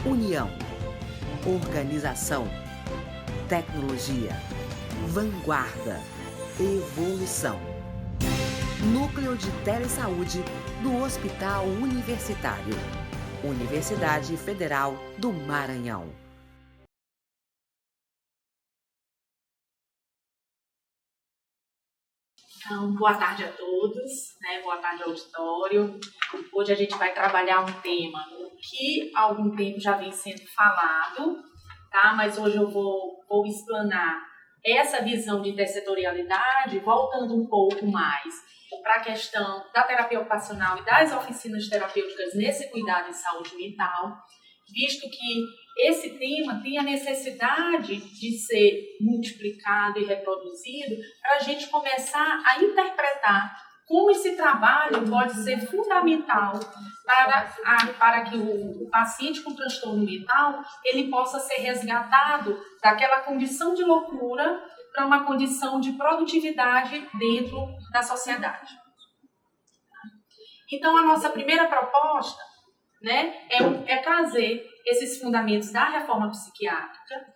União, organização, tecnologia, vanguarda, evolução. Núcleo de Telesaúde do Hospital Universitário. Universidade Federal do Maranhão. Então, boa tarde a todos, boa tarde auditório. Hoje a gente vai trabalhar um tema que há algum tempo já vem sendo falado, tá? Mas hoje eu vou explanar essa visão de intersetorialidade, voltando um pouco mais para a questão da terapia ocupacional e das oficinas terapêuticas nesse cuidado em saúde mental, visto que esse tema tem a necessidade de ser multiplicado e reproduzido para a gente começar a interpretar como esse trabalho pode ser fundamental para que o paciente com transtorno mental ele possa ser resgatado daquela condição de loucura para uma condição de produtividade dentro da sociedade. Então, a nossa primeira proposta é trazer esses fundamentos da reforma psiquiátrica,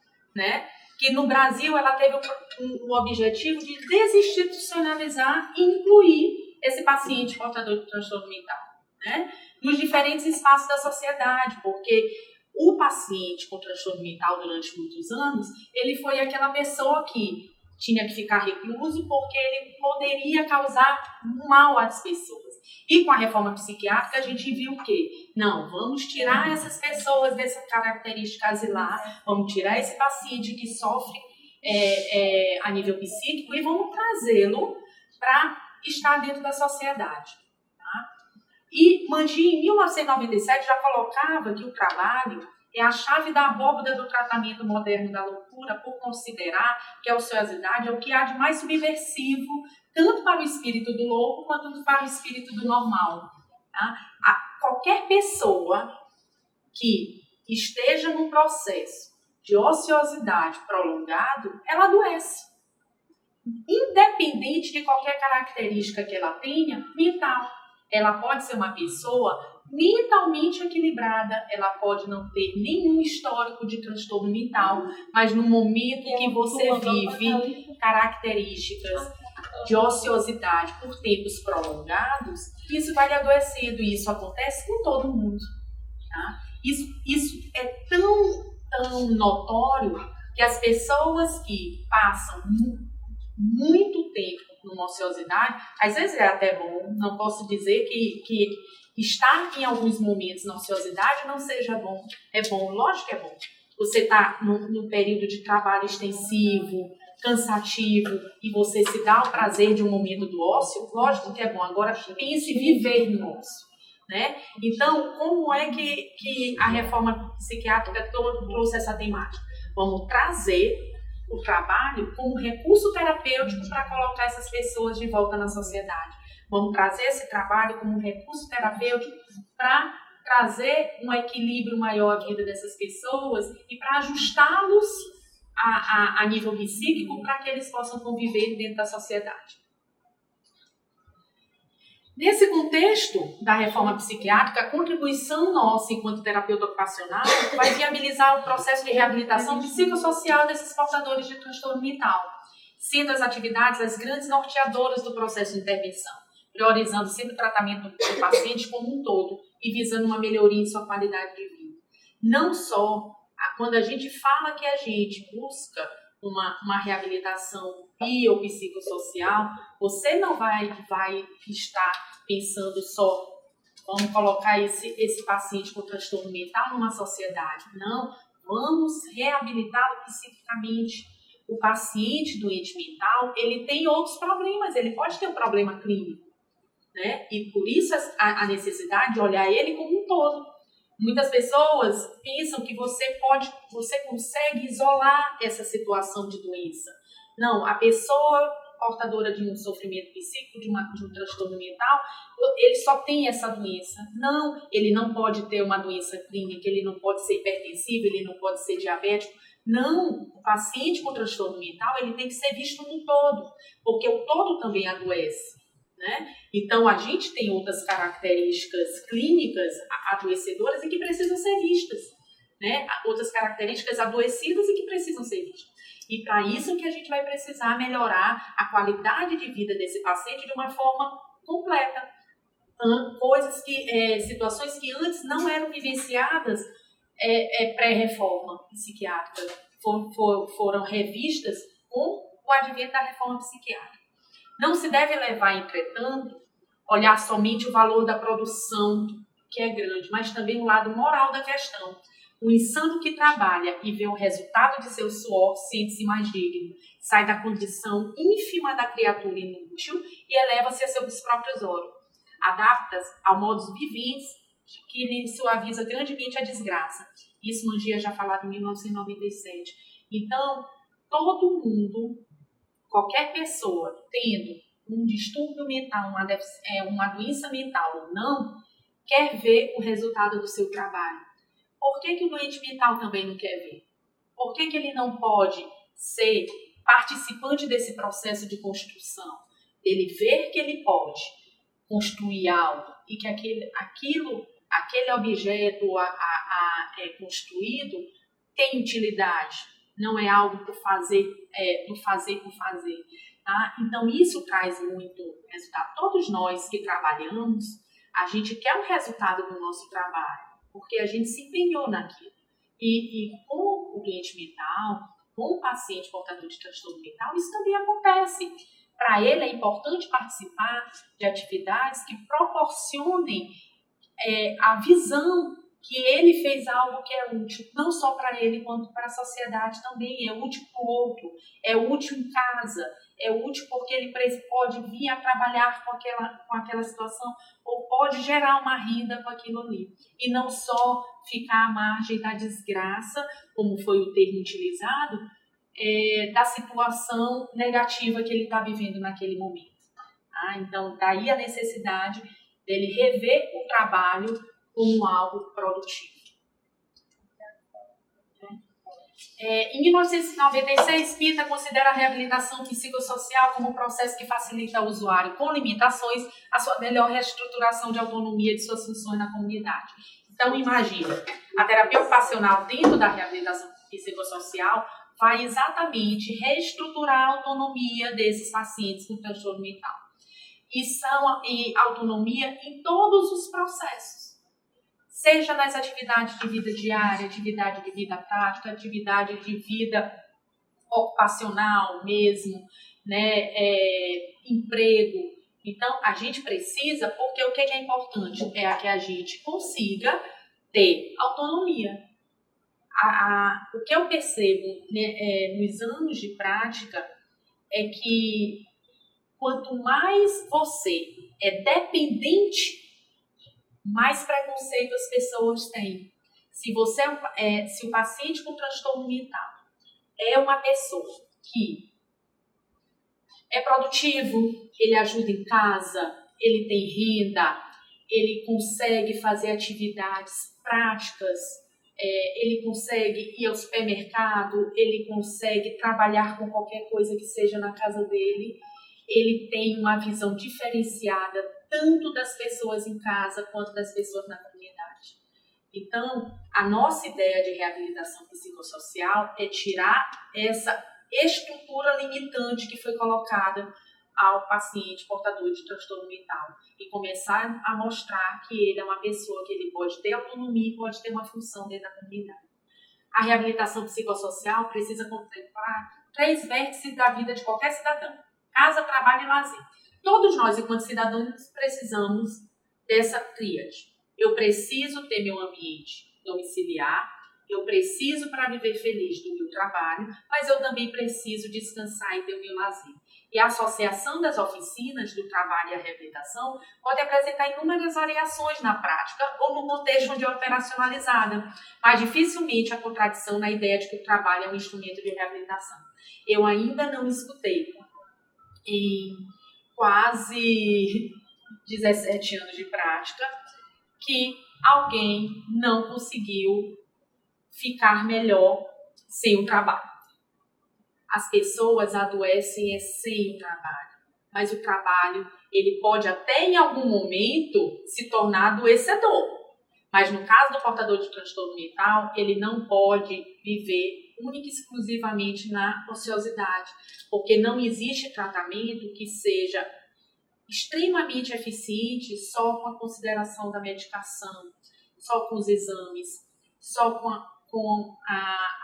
que no Brasil ela teve o objetivo de desinstitucionalizar e incluir esse paciente portador de transtorno mental, nos diferentes espaços da sociedade, porque o paciente com transtorno mental durante muitos anos, ele foi aquela pessoa que tinha que ficar recluso porque ele poderia causar mal às pessoas. E com a reforma psiquiátrica a gente viu o quê? Não, vamos tirar essas pessoas dessa característica asilar, vamos tirar esse paciente que sofre a nível psíquico e vamos trazê-lo para estar dentro da sociedade. Tá? E Manji, em 1997, já colocava que o trabalho é a chave da abóbora do tratamento moderno da loucura, por considerar que a ociosidade é o que há de mais subversivo, tanto para o espírito do louco quanto para o espírito do normal. Tá? Qualquer pessoa que esteja num processo de ociosidade prolongado, ela adoece. Independente de qualquer característica que ela tenha, mental. Ela pode ser uma pessoa mentalmente equilibrada, ela pode não ter nenhum histórico de transtorno mental, mas no momento que você vive características de ociosidade por tempos prolongados, isso vai lhe adoecendo, e isso acontece com todo mundo. Tá? Isso é tão notório que as pessoas que passam muito tempo numa ociosidade, às vezes é até bom, não posso dizer que estar em alguns momentos na ociosidade não seja bom. É bom, lógico que é bom. Você está num período de trabalho extensivo, cansativo, e você se dá o prazer de um momento do ócio, lógico que é bom. Agora pense viver no ócio. Então, como é que a reforma psiquiátrica trouxe essa temática? Vamos trazer o trabalho como recurso terapêutico para colocar essas pessoas de volta na sociedade. Vamos trazer esse trabalho como recurso terapêutico para trazer um equilíbrio maior à vida dessas pessoas e para ajustá-los a nível psíquico para que eles possam conviver dentro da sociedade. Nesse contexto da reforma psiquiátrica, a contribuição nossa enquanto terapeuta ocupacional vai viabilizar o processo de reabilitação psicossocial desses portadores de transtorno mental, sendo as atividades as grandes norteadoras do processo de intervenção, priorizando sempre o tratamento do paciente como um todo e visando uma melhoria em sua qualidade de vida. Não só quando a gente fala que a gente busca uma reabilitação biopsicossocial, você não vai estar pensando só, vamos colocar esse paciente com transtorno mental numa sociedade. Não, vamos reabilitá-lo psiquicamente. O paciente doente mental, ele tem outros problemas, ele pode ter um problema clínico, E por isso a necessidade de olhar ele como um todo. Muitas pessoas pensam que você consegue isolar essa situação de doença. Não, a pessoa portadora de um sofrimento psíquico, de um transtorno mental, ele só tem essa doença. Não, ele não pode ter uma doença clínica, ele não pode ser hipertensivo, ele não pode ser diabético. Não, o paciente com transtorno mental ele tem que ser visto no todo, porque o todo também adoece. Então, a gente tem outras características clínicas adoecedoras e que precisam ser vistas. né, outras características adoecidas e que precisam ser vistas. E para isso que a gente vai precisar melhorar a qualidade de vida desse paciente de uma forma completa. Situações que antes não eram vivenciadas pré-reforma psiquiátrica, foram revistas com o advento da reforma psiquiátrica. Não se deve levar, entretanto, olhar somente o valor da produção, que é grande, mas também o lado moral da questão. O insano que trabalha e vê o resultado de seu suor sente-se mais digno, sai da condição ínfima da criatura inútil e eleva-se a seus próprios olhos. Adapta-se ao modus vivendi que lhe suaviza grandemente a desgraça. Isso Mangia já falado em 1997. Então, todo mundo, qualquer pessoa tendo um distúrbio mental, uma doença mental ou não, quer ver o resultado do seu trabalho. Por que o doente mental também não quer ver? Por que ele não pode ser participante desse processo de construção? Ele ver que ele pode construir algo e que aquele objeto construído tem utilidade, não é algo por fazer, por fazer. Tá? Então, isso traz muito resultado. Todos nós que trabalhamos, a gente quer o resultado do nosso trabalho, porque a gente se empenhou naquilo. E com o doente mental, com o paciente portador de transtorno mental, isso também acontece. Para ele é importante participar de atividades que proporcionem a visão que ele fez algo que é útil, não só para ele, quanto para a sociedade também. É útil para o outro, é útil em casa, é útil porque ele pode vir a trabalhar com aquela situação ou pode gerar uma renda com aquilo ali. E não só ficar à margem da desgraça, como foi o termo utilizado, da situação negativa que ele está vivendo naquele momento. Tá? Então, daí a necessidade dele rever o trabalho como algo produtivo. Em 1996, Pita considera a reabilitação psicossocial como um processo que facilita ao usuário com limitações a sua melhor reestruturação de autonomia de suas funções na comunidade. Então, imagina, a terapia ocupacional dentro da reabilitação psicossocial vai exatamente reestruturar a autonomia desses pacientes com transtorno mental. E autonomia em todos os processos. Seja nas atividades de vida diária, atividade de vida prática, atividade de vida ocupacional mesmo, né, emprego. Então, a gente precisa, porque o que é importante é que a gente consiga ter autonomia. O que eu percebo, né, nos anos de prática é que quanto mais você é dependente, mais preconceito as pessoas têm. Se o paciente com transtorno mental é uma pessoa que é produtivo, ele ajuda em casa, ele tem renda, ele consegue fazer atividades práticas, ele consegue ir ao supermercado, ele consegue trabalhar com qualquer coisa que seja na casa dele, ele tem uma visão diferenciada tanto das pessoas em casa quanto das pessoas na comunidade. Então, a nossa ideia de reabilitação psicossocial é tirar essa estrutura limitante que foi colocada ao paciente portador de transtorno mental e começar a mostrar que ele é uma pessoa que ele pode ter autonomia e pode ter uma função dentro da comunidade. A reabilitação psicossocial precisa contemplar 3 vértices da vida de qualquer cidadão: casa, trabalho e lazer. Todos nós, enquanto cidadãos, precisamos dessa tríade. Eu preciso ter meu ambiente domiciliar, eu preciso para viver feliz do meu trabalho, mas eu também preciso descansar e ter o meu lazer. E a associação das oficinas do trabalho e a reabilitação pode apresentar inúmeras variações na prática ou no contexto onde é operacionalizada, mas dificilmente a contradição na ideia de que o trabalho é um instrumento de reabilitação. Eu ainda não escutei, em quase 17 anos de prática, que alguém não conseguiu ficar melhor sem o trabalho. As pessoas adoecem sem o trabalho, mas o trabalho ele pode até em algum momento se tornar adoecedor, Mas no caso do portador de transtorno mental, ele não pode viver única e exclusivamente na ociosidade, porque não existe tratamento que seja extremamente eficiente só com a consideração da medicação, só com os exames, só com a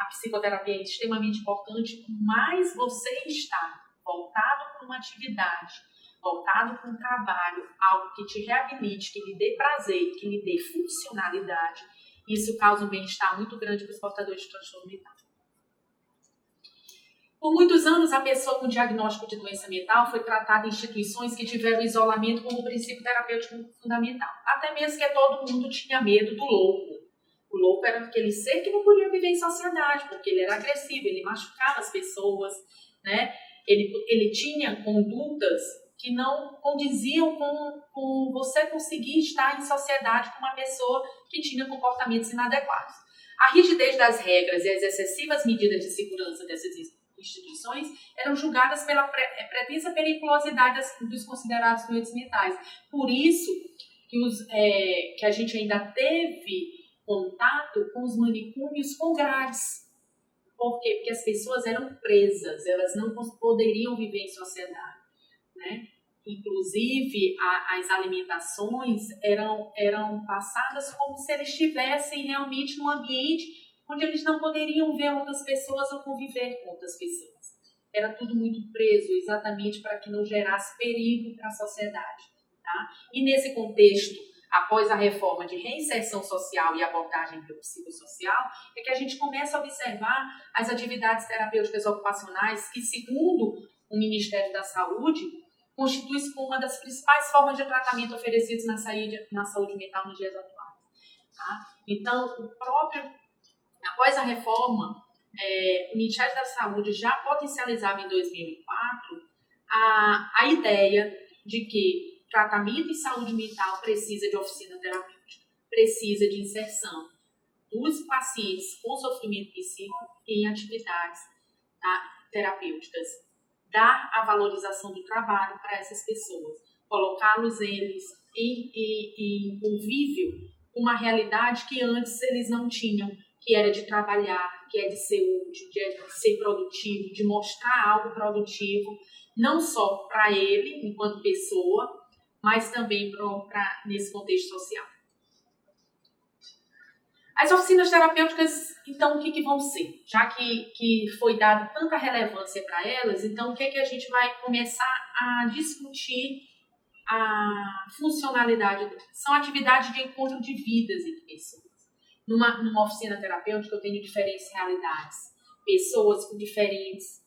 psicoterapia é extremamente importante, mas você está voltado para uma atividade, voltado para um trabalho, algo que te reabilite, que lhe dê prazer, que lhe dê funcionalidade, isso causa um bem-estar muito grande para os portadores de transtorno mental. Por muitos anos, a pessoa com diagnóstico de doença mental foi tratada em instituições que tiveram isolamento como princípio terapêutico fundamental. Até mesmo que todo mundo tinha medo do louco. O louco era aquele ser que não podia viver em sociedade, porque ele era agressivo, ele machucava as pessoas, né? Ele tinha condutas que não condiziam com você conseguir estar em sociedade com uma pessoa que tinha comportamentos inadequados. A rigidez das regras e as excessivas medidas de segurança dessas instituições eram julgadas pela pretensa periculosidade dos considerados doentes mentais. Por isso que a gente ainda teve contato com os manicômios com grades. Por quê? Porque as pessoas eram presas, elas não poderiam viver em sociedade, né? Inclusive, as alimentações eram passadas como se eles estivessem realmente num ambiente onde eles não poderiam ver outras pessoas ou conviver com outras pessoas. Era tudo muito preso, exatamente para que não gerasse perigo para a sociedade. Tá? E nesse contexto, após a reforma de reinserção social e abordagem biopsicossocial, é que a gente começa a observar as atividades terapêuticas ocupacionais que, segundo o Ministério da Saúde, constitui-se como uma das principais formas de tratamento oferecidos na saúde mental nos dias atuais. Tá? Então, após a reforma, o Ministério da Saúde já potencializava em 2004 a ideia de que tratamento em saúde mental precisa de oficina terapêutica, precisa de inserção dos pacientes com sofrimento psíquico em atividades, tá, terapêuticas, dar a valorização do trabalho para essas pessoas, colocá-los eles em convívio com uma realidade que antes eles não tinham, que era de trabalhar, que é de ser útil, de ser produtivo, de mostrar algo produtivo, não só para ele, enquanto pessoa, mas também nesse contexto social. As oficinas terapêuticas, então, o que vão ser? Já que foi dada tanta relevância para elas, então, o que a gente vai começar a discutir a funcionalidade delas? São atividades de encontro de vidas entre pessoas. Numa oficina terapêutica, eu tenho diferentes realidades. Pessoas com diferentes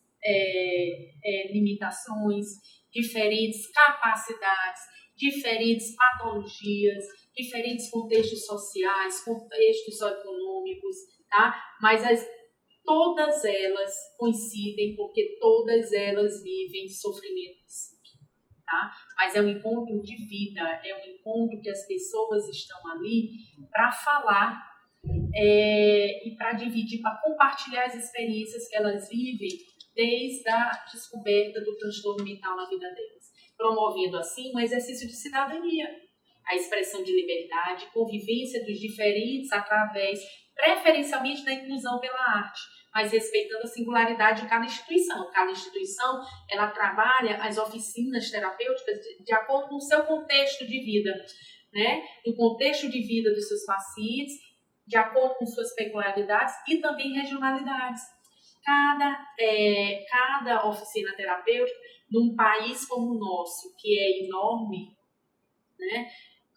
limitações, diferentes capacidades, diferentes patologias, diferentes contextos sociais, contextos econômicos, tá? Mas todas elas coincidem porque todas elas vivem sofrimento psíquico, tá? Mas é um encontro de vida, é um encontro que as pessoas estão ali para falar e para dividir, para compartilhar as experiências que elas vivem desde a descoberta do transtorno mental na vida delas, promovendo assim um exercício de cidadania, a expressão de liberdade, convivência dos diferentes através, preferencialmente, da inclusão pela arte, mas respeitando a singularidade de cada instituição. Cada instituição, ela trabalha as oficinas terapêuticas de acordo com o seu contexto de vida, né? No contexto de vida dos seus pacientes, de acordo com suas peculiaridades e também regionalidades. Cada oficina terapêutica, num país como o nosso, que é enorme, né?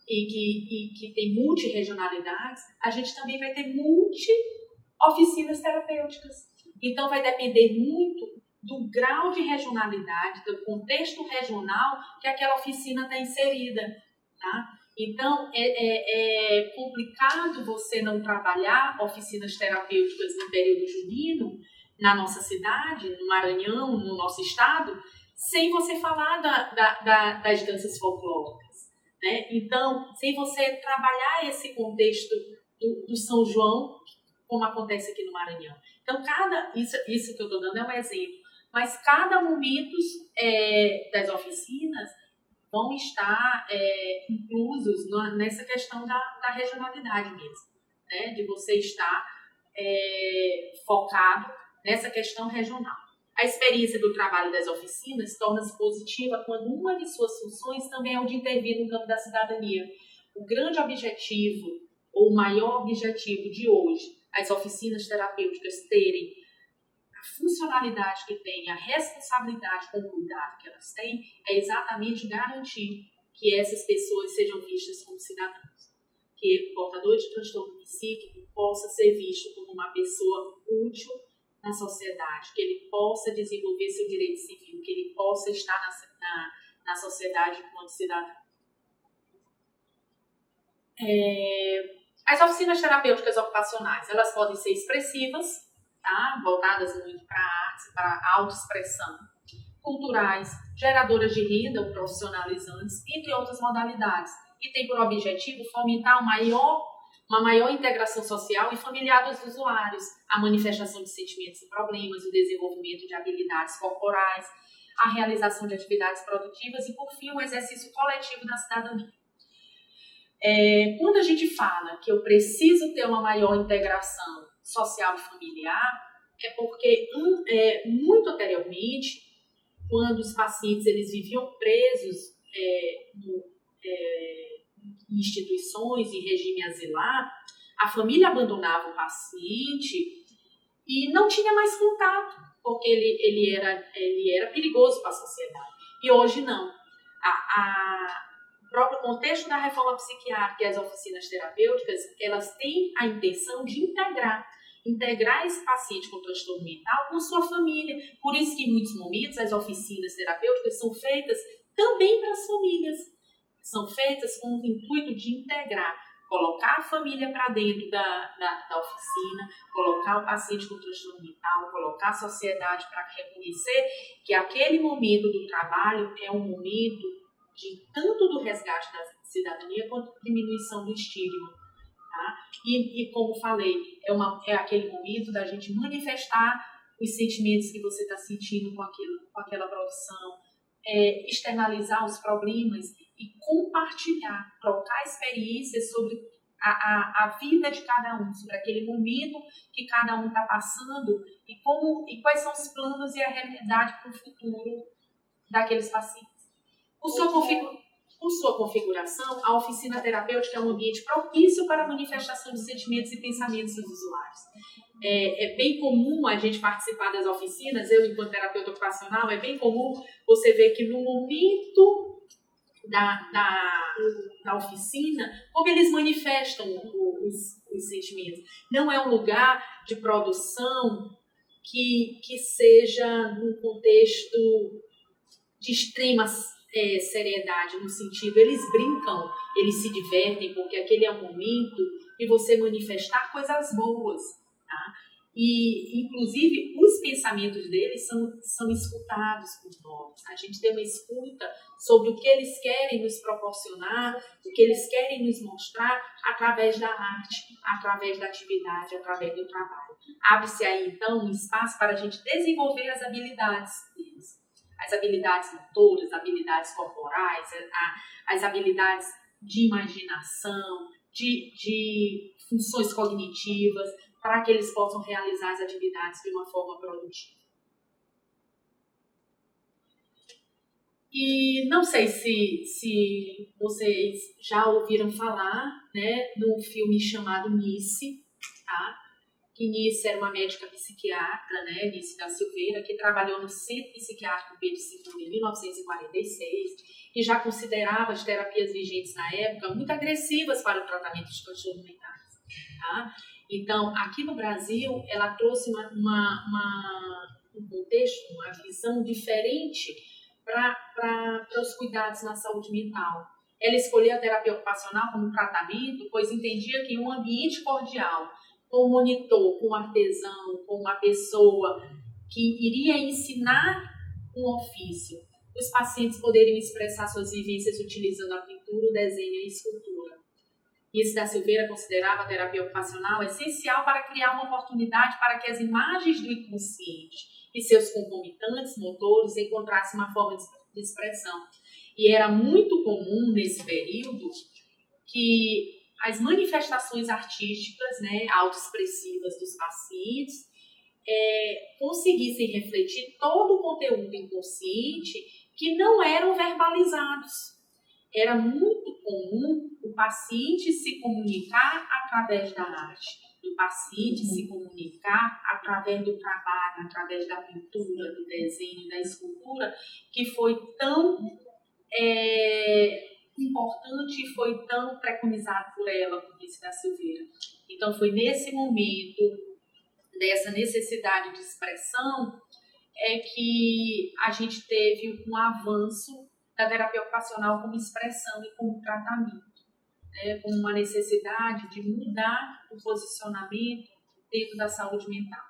E que tem multi-regionalidades, a gente também vai ter multi-oficinas terapêuticas. Então, vai depender muito do grau de regionalidade, do contexto regional que aquela oficina está inserida, tá? Então, é complicado você não trabalhar oficinas terapêuticas no período junino, na nossa cidade, no Maranhão, no nosso estado, sem você falar das danças folclóricas, né? Então, sem você trabalhar esse contexto do São João, como acontece aqui no Maranhão. Então, isso que eu estou dando é um exemplo, mas cada momento das oficinas vão estar inclusos nessa questão da regionalidade mesmo, né? De você estar focado nessa questão regional. A experiência do trabalho das oficinas torna-se positiva quando uma de suas funções também é o de intervir no campo da cidadania. O grande objetivo, ou o maior objetivo de hoje, as oficinas terapêuticas terem a funcionalidade que têm, a responsabilidade com o cuidado que elas têm, é exatamente garantir que essas pessoas sejam vistas como cidadãos. Que o portador de transtorno psíquico possa ser visto como uma pessoa útil na sociedade, que ele possa desenvolver seu direito civil, que ele possa estar na sociedade enquanto cidadão. As oficinas terapêuticas ocupacionais, elas podem ser expressivas, tá? Voltadas muito para a arte, para a autoexpressão, culturais, geradoras de renda ou profissionalizantes, entre outras modalidades, e tem por objetivo fomentar uma maior integração social e familiar dos usuários, a manifestação de sentimentos e problemas, o desenvolvimento de habilidades corporais, a realização de atividades produtivas e, por fim, o exercício coletivo da cidadania. Quando a gente fala que eu preciso ter uma maior integração social e familiar, é porque muito anteriormente, quando os pacientes eles viviam presos em instituições, em regime asilar, a família abandonava o paciente e não tinha mais contato, porque ele era perigoso para a sociedade. E hoje não. O próprio contexto da reforma psiquiátrica e as oficinas terapêuticas, elas têm a intenção de integrar esse paciente com transtorno mental com sua família. Por isso que, em muitos momentos, as oficinas terapêuticas são feitas também para as famílias. São feitas com o intuito de integrar, colocar a família para dentro da oficina, colocar o paciente com transtorno mental, colocar a sociedade para reconhecer que aquele momento do trabalho é um momento tanto do resgate da cidadania quanto da diminuição do estigma. Tá? E como falei, é aquele momento da gente manifestar os sentimentos que você está sentindo com aquela produção, externalizar os problemas e compartilhar, trocar experiências sobre a vida de cada um, sobre aquele momento que cada um está passando e quais são os planos e a realidade para o futuro daqueles pacientes. Por sua configuração, a oficina terapêutica é um ambiente propício para a manifestação de sentimentos e pensamentos dos usuários. É bem comum a gente participar das oficinas, eu, enquanto terapeuta ocupacional, é bem comum você ver que no momento da oficina, como eles manifestam os sentimentos. Não é um lugar de produção que seja num contexto de extrema seriedade, no sentido, eles brincam, eles se divertem, porque aquele é o momento de você manifestar coisas boas, tá? E, inclusive, os pensamentos deles são escutados por nós. A gente tem uma escuta sobre o que eles querem nos proporcionar, o que eles querem nos mostrar através da arte, através da atividade, através do trabalho. Abre-se aí, então, um espaço para a gente desenvolver as habilidades deles. As habilidades motoras, habilidades corporais, as habilidades de imaginação, de funções cognitivas, para que eles possam realizar as atividades de uma forma produtiva. E não sei se vocês já ouviram falar, né, de um filme chamado Nice, tá? Que Nice era uma médica psiquiatra, né, Nice da Silveira, que trabalhou no Centro Psiquiátrico Pedro II em 1946 e já considerava as terapias vigentes na época muito agressivas para o tratamento de transtornos mentais. Tá? Então, aqui no Brasil, ela trouxe um contexto, uma visão diferente para os cuidados na saúde mental. Ela escolheu a terapia ocupacional como tratamento, pois entendia que um ambiente cordial, com um monitor, com um artesão, com uma pessoa que iria ensinar um ofício, os pacientes poderiam expressar suas vivências utilizando a pintura, o desenho e a escultura. Nice da Silveira considerava a terapia ocupacional essencial para criar uma oportunidade para que as imagens do inconsciente e seus concomitantes motores encontrassem uma forma de expressão. E era muito comum nesse período que as manifestações artísticas, né, autoexpressivas dos pacientes, conseguissem refletir todo o conteúdo inconsciente que não eram verbalizados. Era muito comum o paciente se comunicar através da arte, o paciente se comunicar através do trabalho, através da pintura, do desenho, da escultura, que foi tão importante e foi tão preconizado por ela, por Alice da Silveira. Então, foi nesse momento dessa necessidade de expressão que a gente teve um avanço da terapia ocupacional como expressão e como tratamento, né, com uma necessidade de mudar o posicionamento dentro da saúde mental.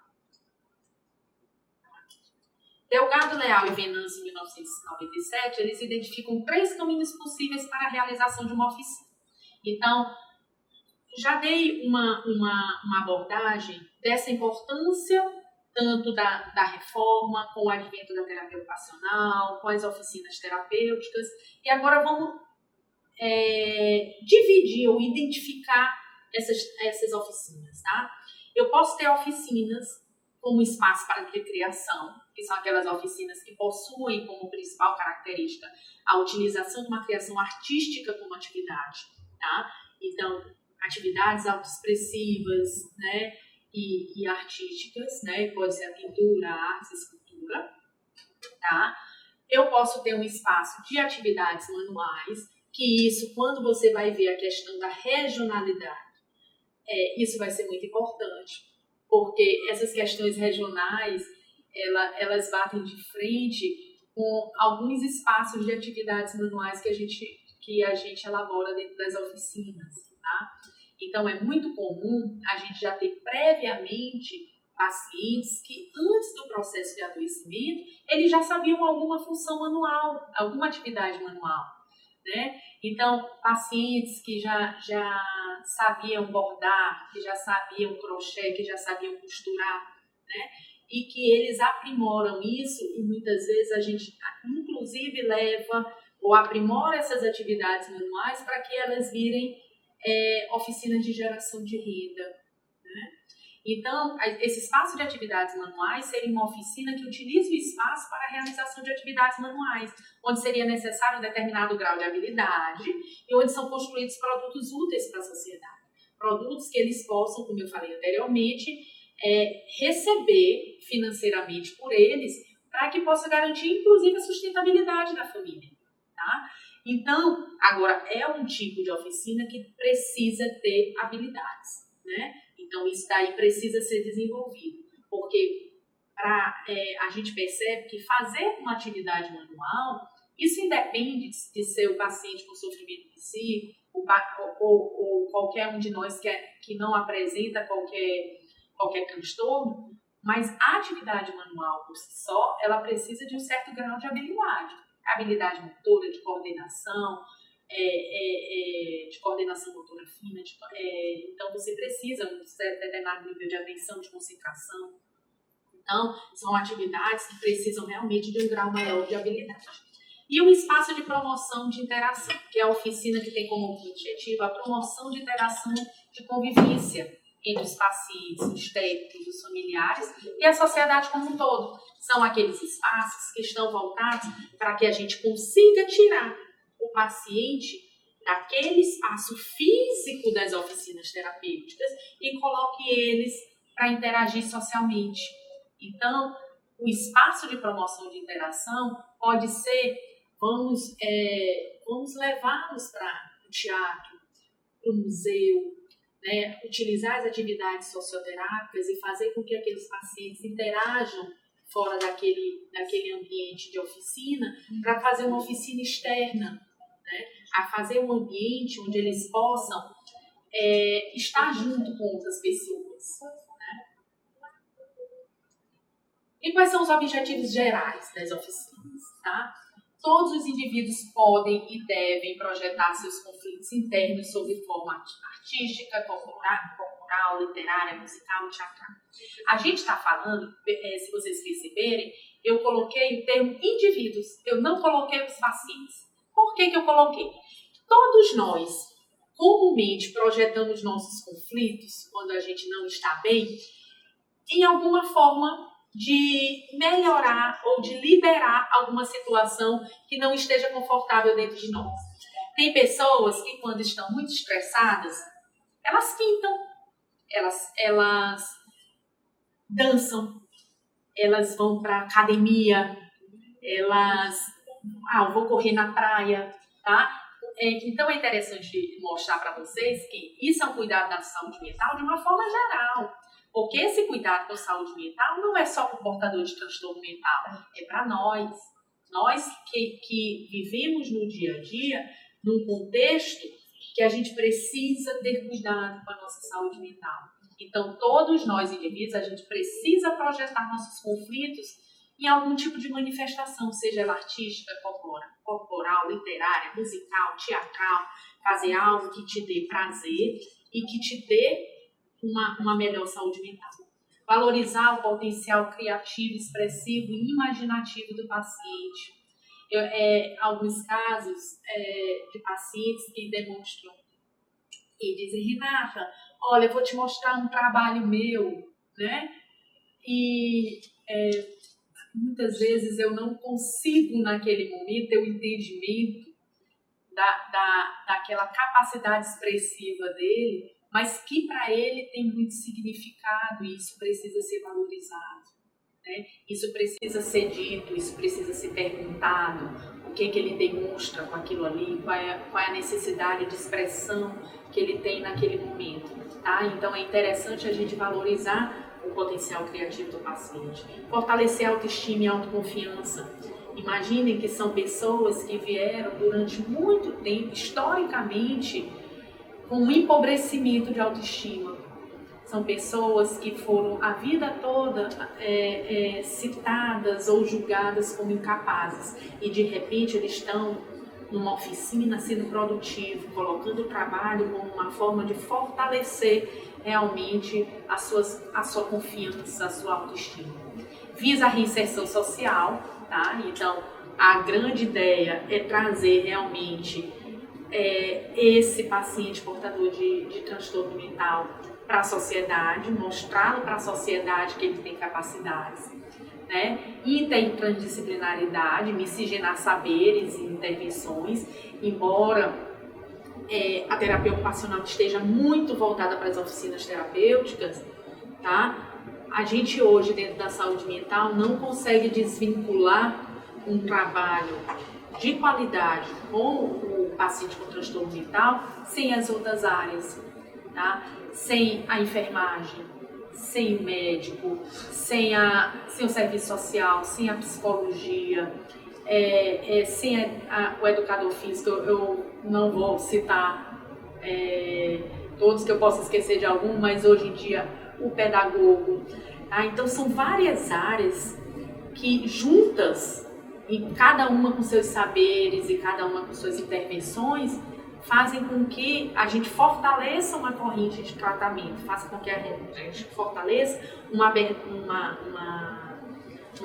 Delgado, Leal e Venâncio, em 1997, eles identificam 3 caminhos possíveis para a realização de uma oficina. Então, já dei uma abordagem dessa importância, tanto da reforma, com o advento da terapia ocupacional, com as oficinas terapêuticas, e agora vamos dividir ou identificar essas oficinas, tá? Eu posso ter oficinas como espaço para criação, que são aquelas oficinas que possuem como principal característica a utilização de uma criação artística como atividade, tá? Então, atividades autoexpressivas, né, e artísticas, né, pode ser a pintura, a arte, a escultura, tá? Eu posso ter um espaço de atividades manuais, que isso, quando você vai ver a questão da regionalidade, isso vai ser muito importante, porque essas questões regionais, elas batem de frente com alguns espaços de atividades manuais que a gente elabora dentro das oficinas, tá? Então, é muito comum a gente já ter previamente pacientes que, antes do processo de adoecimento, eles já sabiam alguma função manual, alguma atividade manual, né? Então, pacientes que já sabiam bordar, que já sabiam crochê, que já sabiam costurar, né? E que eles aprimoram isso e muitas vezes a gente, inclusive, leva ou aprimora essas atividades manuais para que elas virem oficinas de geração de renda, né? Então, esse espaço de atividades manuais seria uma oficina que utiliza o espaço para a realização de atividades manuais, onde seria necessário um determinado grau de habilidade e onde são construídos produtos úteis para a sociedade. Produtos que eles possam, como eu falei anteriormente, receber financeiramente por eles, para que possa garantir, inclusive, a sustentabilidade da família, tá? Então, agora, é um tipo de oficina que precisa ter habilidades, né? Então, isso daí precisa ser desenvolvido, porque a gente percebe que fazer uma atividade manual, isso independe de ser o paciente com sofrimento psíquico, ou qualquer um de nós que não apresenta qualquer transtorno, mas a atividade manual por si só, ela precisa de um certo grau de habilidade motora, de coordenação, de coordenação motora fina, então você precisa de um determinado nível de atenção, de concentração. Então, são atividades que precisam realmente de um grau maior de habilidade. E o espaço de promoção de interação, que é a oficina que tem como objetivo a promoção de interação de convivência entre os pacientes, os técnicos, os familiares e a sociedade como um todo. São aqueles espaços que estão voltados para que a gente consiga tirar o paciente daquele espaço físico das oficinas terapêuticas e coloque eles para interagir socialmente. Então, o espaço de promoção de interação pode ser, vamos levá-los para o teatro, para o museu, né, utilizar as atividades socioterápicas e fazer com que aqueles pacientes interajam fora daquele ambiente de oficina para fazer uma oficina externa, né, a fazer um ambiente onde eles possam estar junto com outras pessoas. Né? E quais são os objetivos gerais das oficinas? Tá? Todos os indivíduos podem e devem projetar seus conflitos internos sob forma artística, corporal, literária, musical, teatral. A gente está falando, se vocês perceberem, eu coloquei o termo indivíduos, eu não coloquei os pacientes. Por que eu coloquei? Todos nós, comumente, projetamos nossos conflitos, quando a gente não está bem, em alguma forma de melhorar ou de liberar alguma situação que não esteja confortável dentro de nós. Tem pessoas que, quando estão muito estressadas, elas pintam, elas dançam, elas vão para academia, eu vou correr na praia, tá? Então é interessante mostrar para vocês que isso é um cuidado da saúde mental de uma forma geral. Porque esse cuidado com a saúde mental não é só para o portador de transtorno mental, é para nós. Nós que vivemos no dia a dia, num contexto que a gente precisa ter cuidado com a nossa saúde mental. Então, todos nós indivíduos, a gente precisa projetar nossos conflitos em algum tipo de manifestação, seja ela artística, corporal, literária, musical, teatral, fazer algo que te dê prazer e que te dê uma melhor saúde mental. Valorizar o potencial criativo, expressivo e imaginativo do paciente. Alguns casos de pacientes que demonstram e dizem, Renata, olha, eu vou te mostrar um trabalho meu, né? E muitas vezes eu não consigo naquele momento ter o entendimento daquela capacidade expressiva dele, mas que para ele tem muito significado e isso precisa ser valorizado, né? Isso precisa ser dito, isso precisa ser perguntado, o que ele demonstra com aquilo ali, qual é a necessidade de expressão que ele tem naquele momento, tá? Então é interessante a gente valorizar o potencial criativo do paciente, fortalecer a autoestima e a autoconfiança. Imaginem que são pessoas que vieram durante muito tempo, historicamente, com um empobrecimento de autoestima. São pessoas que foram a vida toda citadas ou julgadas como incapazes e de repente eles estão numa oficina sendo produtivo, colocando o trabalho como uma forma de fortalecer realmente a sua confiança, a sua autoestima. Visa a reinserção social, tá? Então a grande ideia é trazer realmente esse paciente portador de transtorno mental para a sociedade, mostrá-lo para a sociedade que ele tem capacidades, né? Intertransdisciplinaridade, miscigenar saberes e intervenções, embora a terapia ocupacional esteja muito voltada para as oficinas terapêuticas, tá? A gente hoje, dentro da saúde mental, não consegue desvincular um trabalho de qualidade com o paciente com transtorno mental sem as outras áreas, tá? Sem a enfermagem, sem o médico, sem o serviço social, sem a psicologia, sem o educador físico. Eu não vou citar todos, que eu possa esquecer de algum, mas hoje em dia o pedagogo, tá? Então são várias áreas que juntas, e cada uma com seus saberes e cada uma com suas intervenções, fazem com que a gente fortaleça uma corrente de tratamento, faça com que a gente fortaleça uma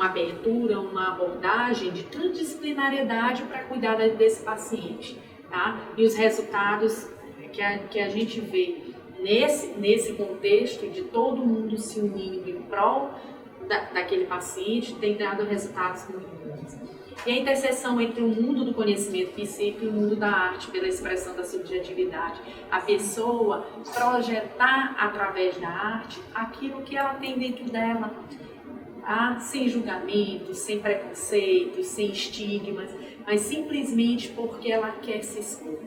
abertura, uma abordagem de transdisciplinariedade para cuidar desse paciente, tá? E os resultados que a gente vê nesse contexto de todo mundo se unindo em prol daquele paciente tem dado resultados muito bons. E a interseção entre o mundo do conhecimento psíquico e o mundo da arte pela expressão da subjetividade. A pessoa projetar através da arte aquilo que ela tem dentro dela, tá? Sem julgamentos, sem preconceitos, sem estigmas, mas simplesmente porque ela quer se expor.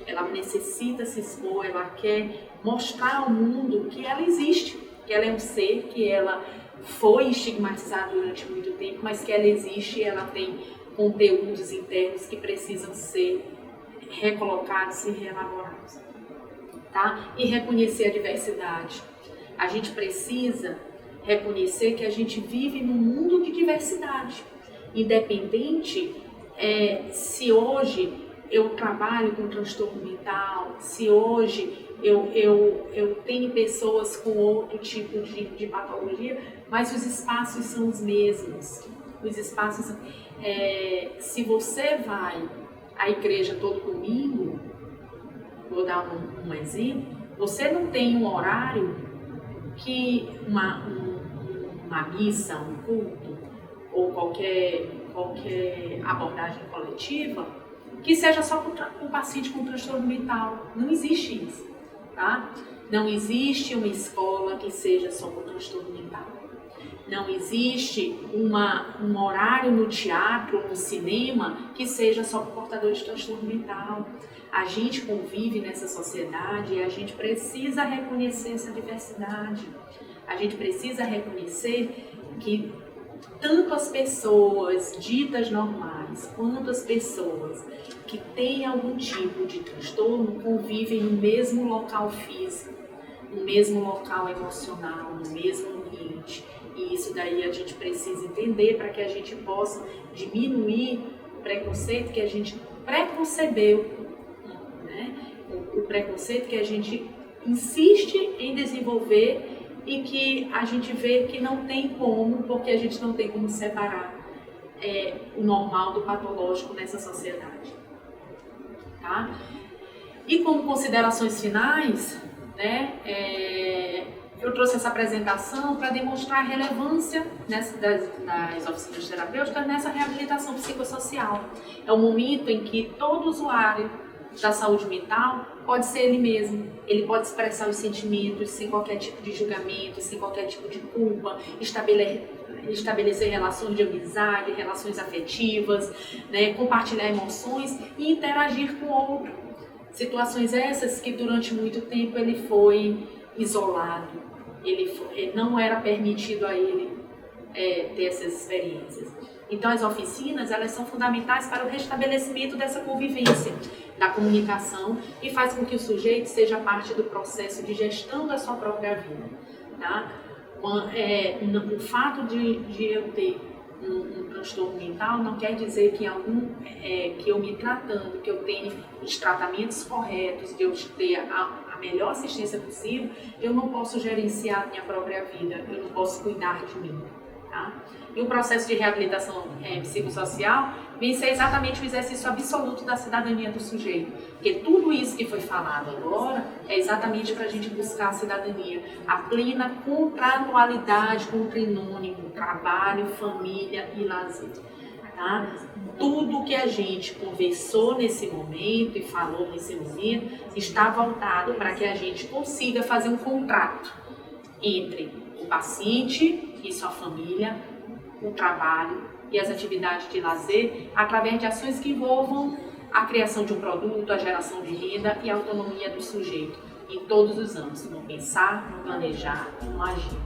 Ela necessita se expor, ela quer mostrar ao mundo que ela existe, que ela é um ser, que ela foi estigmatizada durante muito tempo, mas que ela existe e ela tem conteúdos internos que precisam ser recolocados e reelaborados, tá? E reconhecer a diversidade. A gente precisa reconhecer que a gente vive num mundo de diversidade, independente se hoje eu trabalho com transtorno mental, se hoje eu tenho pessoas com outro tipo de patologia, mas os espaços são os mesmos. Os espaços, se você vai à igreja todo domingo, vou dar um exemplo, você não tem um horário que uma missa, um culto ou qualquer abordagem coletiva que seja só para o paciente com transtorno mental. Não existe isso, tá? Não existe uma escola que seja só para o transtorno mental. Não existe um horário no teatro ou no cinema que seja só para portadores de transtorno mental. A gente convive nessa sociedade e a gente precisa reconhecer essa diversidade. A gente precisa reconhecer que tanto as pessoas ditas normais quanto as pessoas que têm algum tipo de transtorno convivem no mesmo local físico, no mesmo local emocional, no mesmo ambiente. E isso daí a gente precisa entender para que a gente possa diminuir o preconceito que a gente preconcebeu, né? O preconceito que a gente insiste em desenvolver e que a gente vê que não tem como, porque a gente não tem como separar o normal do patológico nessa sociedade. Tá? E como considerações finais, né, eu trouxe essa apresentação para demonstrar a relevância das oficinas terapêuticas nessa reabilitação psicossocial. É o momento em que todo usuário da saúde mental pode ser ele mesmo. Ele pode expressar os sentimentos sem qualquer tipo de julgamento, sem qualquer tipo de culpa, estabelecer relações de amizade, relações afetivas, né, compartilhar emoções e interagir com o outro. Situações essas que durante muito tempo ele foi isolado, não era permitido a ele ter essas experiências. Então as oficinas, elas são fundamentais para o restabelecimento dessa convivência, da comunicação, e faz com que o sujeito seja parte do processo de gestão da sua própria vida. Tá? O fato de eu ter um transtorno mental não quer dizer que eu me tratando, que eu tenha os tratamentos corretos, de eu ter a melhor assistência possível, eu não posso gerenciar a minha própria vida, eu não posso cuidar de mim. Tá? E o processo de reabilitação psicossocial vem ser exatamente o exercício absoluto da cidadania do sujeito. Porque tudo isso que foi falado agora é exatamente para a gente buscar a cidadania, a plena contratualidade com o trinônimo, trabalho, família e lazer. Tá? Tudo que a gente conversou nesse momento e falou nesse momento está voltado para que a gente consiga fazer um contrato entre o paciente e sua família, o trabalho e as atividades de lazer, através de ações que envolvam a criação de um produto, a geração de renda e a autonomia do sujeito, em todos os âmbitos, no pensar, no planejar, no agir.